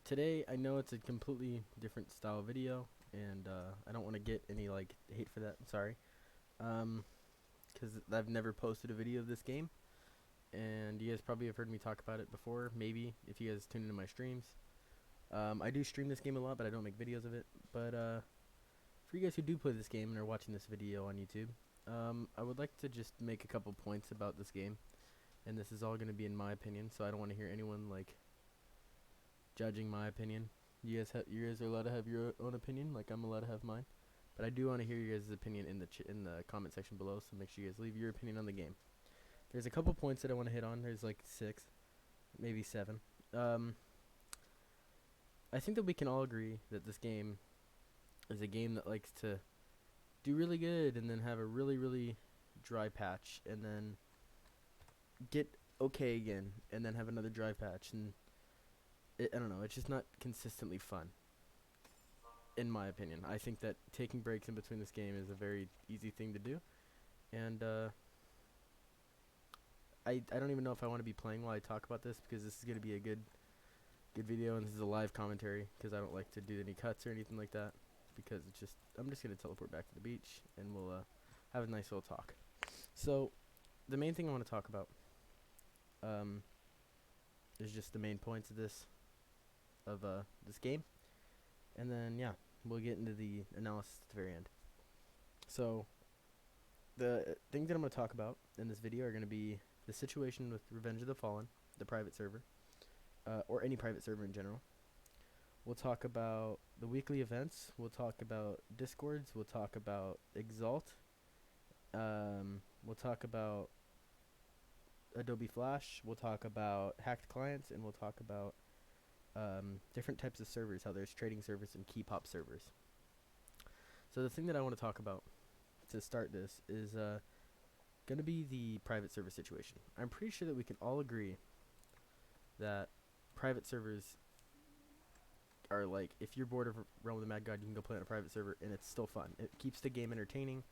Today I know it's a completely different style video, and I don't want to get any like hate for that. I'm sorry. Um, because I've never posted a video of this game, and you guys probably have heard me talk about it before. Maybe if you guys tune into my streams. I do stream this game a lot, but I don't make videos of it. But for you guys who do play this game and are watching this video on YouTube, I would like to just make a couple points about this game, and this is all going to be in my opinion, so I don't want to hear anyone like judging my opinion. You guys are allowed to have your own opinion, like I'm allowed to have mine. But I do want to hear you guys' opinion in the comment section below, so make sure you guys leave your opinion on the game. There's a couple points that I want to hit on. There's like 6, maybe 7. I think that we can all agree that this game is a game that likes to do really good and then have a really dry patch and then get okay again and then have another dry patch, and I don't know, it's just not consistently fun in my opinion. I think that taking breaks in between this game is a very easy thing to do, and I don't even know if I want to be playing while I talk about this, because this is going to be a good video, and this is a live commentary, because I don't like to do any cuts or anything like that, because it's just, I'm just going to teleport back to the beach and we'll have a nice little talk. So the main thing I want to talk about is just the main points of this game, and then yeah, we'll get into the analysis at the very end. So the things that I'm going to talk about in this video are going to be the situation with Revenge of the Fallen, the private server, or any private server in general. We'll talk about the weekly events. We'll talk about Discords. We'll talk about Exalt. We'll talk about Adobe Flash. We'll talk about hacked clients, and we'll talk about different types of servers, how there's trading servers and key pop servers. So the thing that I want to talk about to start this is going to be the private server situation. I'm pretty sure that we can all agree that private servers are like, if you're bored of Realm of the Mad God, you can go play on a private server and it's still fun. It keeps the game entertaining.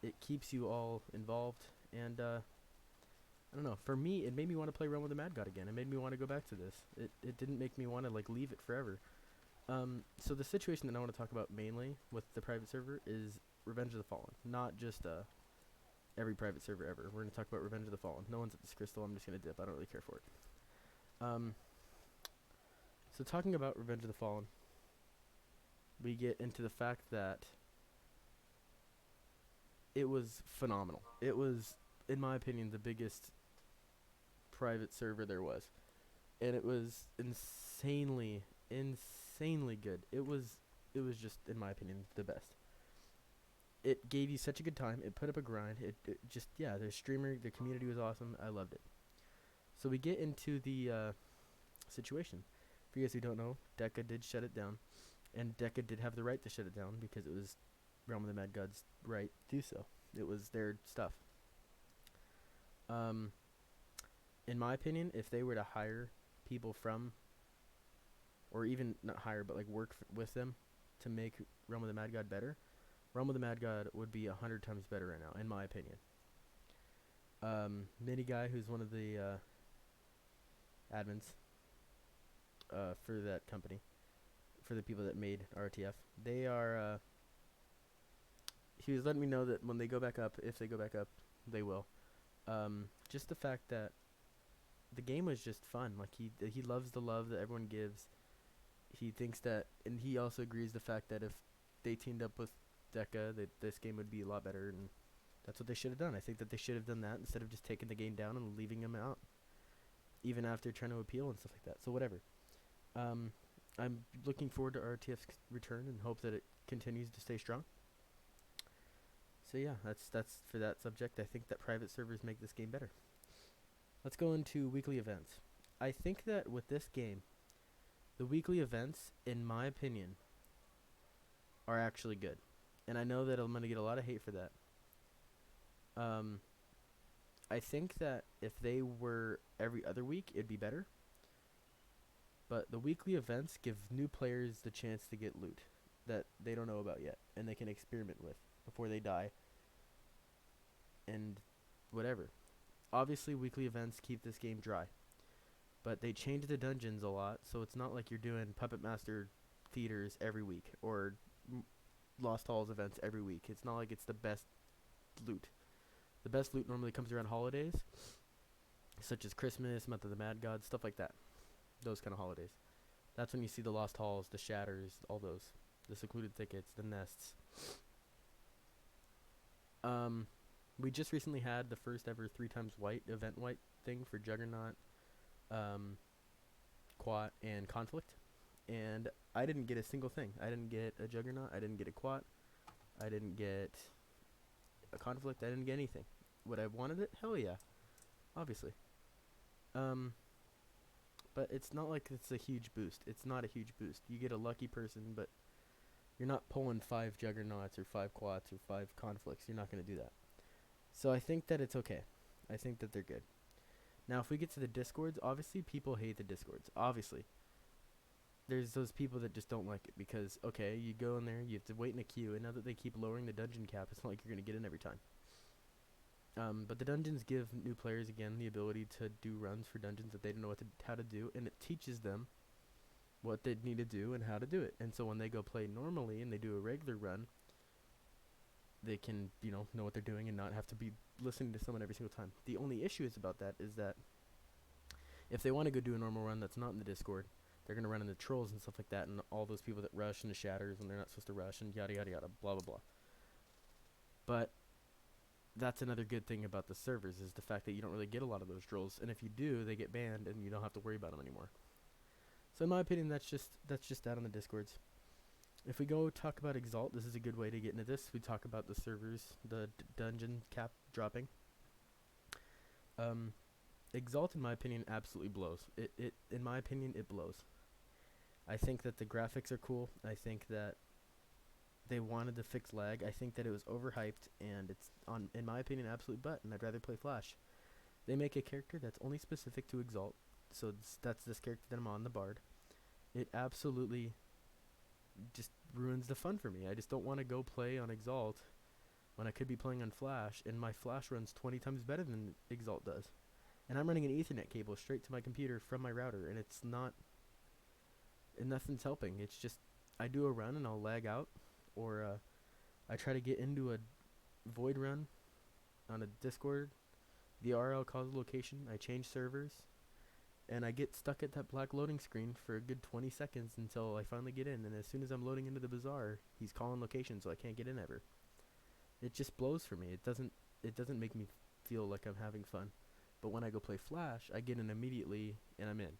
It keeps you all involved, and I don't know, for me it made me want to play Realm of the Mad God again. It made me want to go back to this. It didn't make me want to like leave it forever. So the situation that I want to talk about mainly with the private server is Revenge of the Fallen. Not just every private server ever. We're going to talk about Revenge of the Fallen. No one's at this crystal. I'm just going to dip. I don't really care for it. So talking about Revenge of the Fallen, we get into the fact that it was phenomenal. It was, in my opinion, the biggest private server there was. And it was insanely good. It was just, in my opinion, the best. It gave you such a good time. It put up a grind. It just, yeah, the streamer, the community was awesome. I loved it. So we get into the situation. For you guys who don't know, Decca did shut it down, and Decca did have the right to shut it down because it was Realm of the Mad God's right to do so. It was their stuff. In my opinion, if they were to hire people from, or even not hire, but like work with them to make Realm of the Mad God better, Realm of the Mad God would be 100 times better right now, in my opinion. Mini Guy, who's one of the admins for that company, for the people that made RTF, they are, he was letting me know that when they go back up, if they go back up, they will. Just the fact that the game was just fun. Like, he loves the love that everyone gives. He thinks that, and he also agrees the fact that if they teamed up with Decca, that this game would be a lot better, and that's what they should have done. I think that they should have done that instead of just taking the game down and leaving him out, even after trying to appeal and stuff like that. So whatever. I'm looking forward to RTF's return and hope that it continues to stay strong. So yeah, that's for that subject. I think that private servers make this game better. Let's go into weekly events. I think that with this game, the weekly events, in my opinion, are actually good. And I know that I'm going to get a lot of hate for that. I think that if they were every other week, it'd be better. But the weekly events give new players the chance to get loot that they don't know about yet, and they can experiment with before they die. And whatever. Obviously, weekly events keep this game dry. but they changed the dungeons a lot, so it's not like you're doing Puppet Master theaters every week or Lost Halls events every week. It's not like it's the best loot. The best loot normally comes around holidays, such as Christmas, Month of the Mad God, stuff like that. Those kind of holidays. That's when you see the Lost Halls, the Shatters, all those. The Secluded Thickets, the Nests. We just recently had the first ever 3x white event white thing for Juggernaut, Quat, and Conflict. And I didn't get a single thing. I didn't get a Juggernaut. I didn't get a Quat. I didn't get a Conflict. I didn't get anything. Would I have wanted it? Hell yeah. Obviously. But it's not like it's a huge boost. It's not a huge boost. You get a lucky person, but you're not pulling 5 Juggernauts or 5 Quats or 5 Conflicts. You're not going to do that. So I think that it's okay. I think that they're good. Now, if we get to the Discords, obviously people hate the Discords. Obviously. There's those people that just don't like it because, okay, you go in there, you have to wait in a queue, and now that they keep lowering the dungeon cap, it's not like you're going to get in every time. But the dungeons give new players, again, the ability to do runs for dungeons that they don't know how to do, and it teaches them what they need to do and how to do it. And so when they go play normally and they do a regular run, they can, know what they're doing and not have to be listening to someone every single time. The only issue is about that is that if they want to go do a normal run that's not in the Discord, they're going to run into trolls and stuff like that, and all those people that rush into Shatters when they're not supposed to rush, and yada yada yada, blah blah blah. But that's another good thing about the servers is the fact that you don't really get a lot of those trolls, and if you do, they get banned and you don't have to worry about them anymore. So in my opinion, that's just that on the Discords. If we go talk about Exalt, this is a good way to get into this. We talk about the servers, the dungeon cap dropping. Exalt, in my opinion, absolutely blows. In my opinion, it blows. I think that the graphics are cool. I think that they wanted to fix lag. I think that it was overhyped, and it's, in my opinion, absolute butt, and I'd rather play Flash. They make a character that's only specific to Exalt, so that's this character that I'm on, the Bard. It absolutely just ruins the fun for me. I just don't want to go play on Exalt when I could be playing on Flash, and my Flash runs 20 times better than Exalt does. And I'm running an Ethernet cable straight to my computer from my router, and it's not, and nothing's helping. It's just, I do a run and I'll lag out, or I try to get into a void run on a Discord. The RL calls a location, I change servers, and I get stuck at that black loading screen for a good 20 seconds until I finally get in, and as soon as I'm loading into the bazaar, he's calling location, so I can't get in ever. It just blows for me. It doesn't make me feel like I'm having fun. But when I go play Flash, I get in immediately, and I'm in.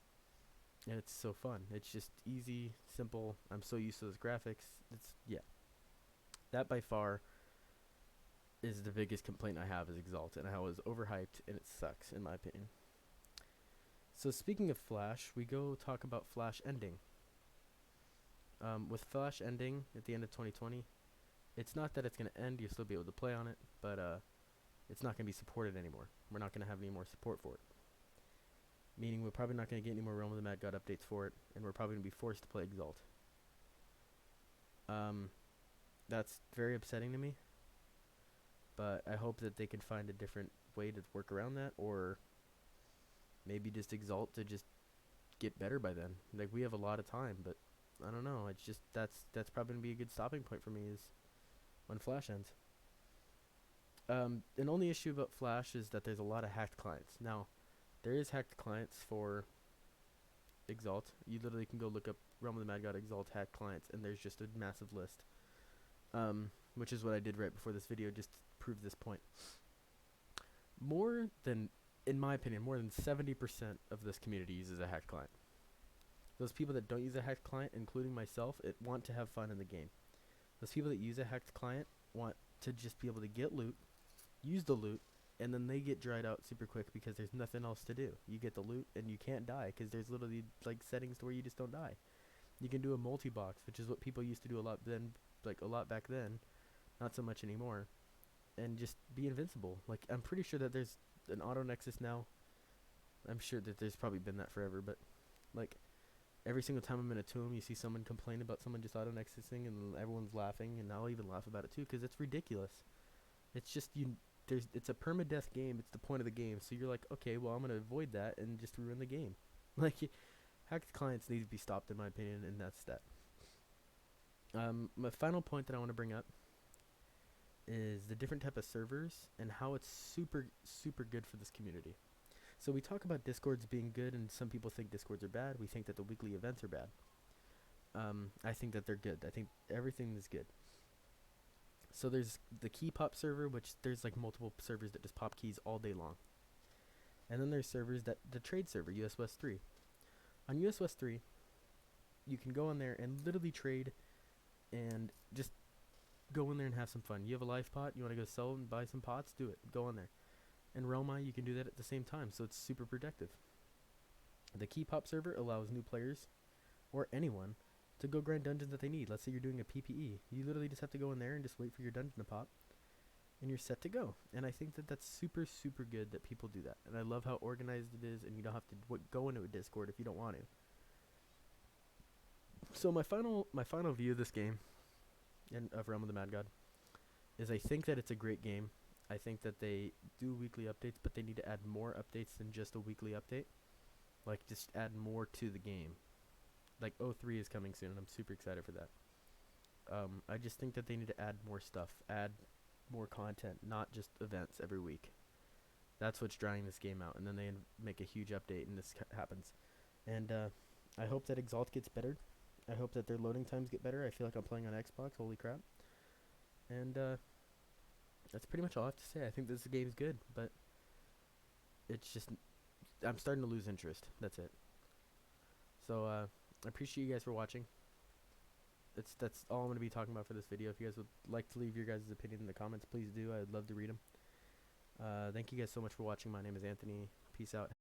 And it's so fun. It's just easy, simple. I'm so used to those graphics. That by far is the biggest complaint I have is Exalt, and how it was overhyped, and it sucks, in my opinion. So speaking of Flash, we go talk about Flash ending. With Flash ending at the end of 2020, it's not that it's going to end, you'll still be able to play on it, but it's not going to be supported anymore. We're not going to have any more support for it. Meaning we're probably not going to get any more Realm of the Mad God updates for it, and we're probably going to be forced to play Exalt. That's very upsetting to me, but I hope that they can find a different way to work around that, or maybe just Exalt to just get better by then. Like, we have a lot of time, but I don't know. It's just, that's probably going to be a good stopping point for me is when Flash ends. An only issue about Flash is that there's a lot of hacked clients. Now, there is hacked clients for Exalt. You literally can go look up Realm of the Mad God Exalt hacked clients, and there's just a massive list. Which is what I did right before this video, just to prove this point. In my opinion, more than 70% of this community uses a hacked client. Those people that don't use a hacked client, including myself, want to have fun in the game. Those people that use a hacked client want to just be able to get loot, use the loot, and then they get dried out super quick because there's nothing else to do. You get the loot and you can't die because there's literally like settings to where you just don't die. You can do a multi-box, which is what people used to do a lot back then, not so much anymore, and just be invincible. Like, I'm pretty sure that there's an auto nexus now. I'm sure that there's probably been that forever, but like every single time I'm in a tomb, you see someone complain about someone just auto nexusing, and everyone's laughing, and I'll even laugh about it too because it's ridiculous. It's just it's a permadeath game. It's the point of the game. So you're like, okay, well, I'm gonna avoid that and just ruin the game. Like, hacked clients need to be stopped, in my opinion, and that's that. My final point that I want to bring up is the different type of servers and how it's super super good for this community. So we talk about Discords being good, and some people think Discords are bad. We think that the weekly events are bad. I think that they're good. I think everything is good. So there's the key pop server, which there's like multiple servers that just pop keys all day long. And then there's servers that the trade server, US West 3. On US West 3, you can go on there and literally trade and just go in there and have some fun. You have a life pot, you want to go sell and buy some pots, do it. Go on there. And Realma, you can do that at the same time, so it's super productive. The key pop server allows new players or anyone to go grind dungeons that they need. Let's say you're doing a PPE. You literally just have to go in there and just wait for your dungeon to pop, and you're set to go. And I think that that's super, super good that people do that. And I love how organized it is, and you don't have to go into a Discord if you don't want to. So my final view of this game and of Realm of the Mad God is I think that it's a great game. I think that they do weekly updates, but they need to add more updates than just a weekly update. Like, just add more to the game. Like, O3 is coming soon, and I'm super excited for that. I just think that they need to add more stuff, add more content, not just events every week. That's what's drying this game out, and then they make a huge update, and this happens. And I hope that Exalt gets better. I hope that their loading times get better. I feel like I'm playing on Xbox. Holy crap! And that's pretty much all I have to say. I think this game's good, but it's just I'm starting to lose interest. That's it. So I appreciate you guys for watching. That's all I'm going to be talking about for this video. If you guys would like to leave your guys' opinion in the comments, please do. I'd love to read them. Thank you guys so much for watching. My name is Anthony. Peace out.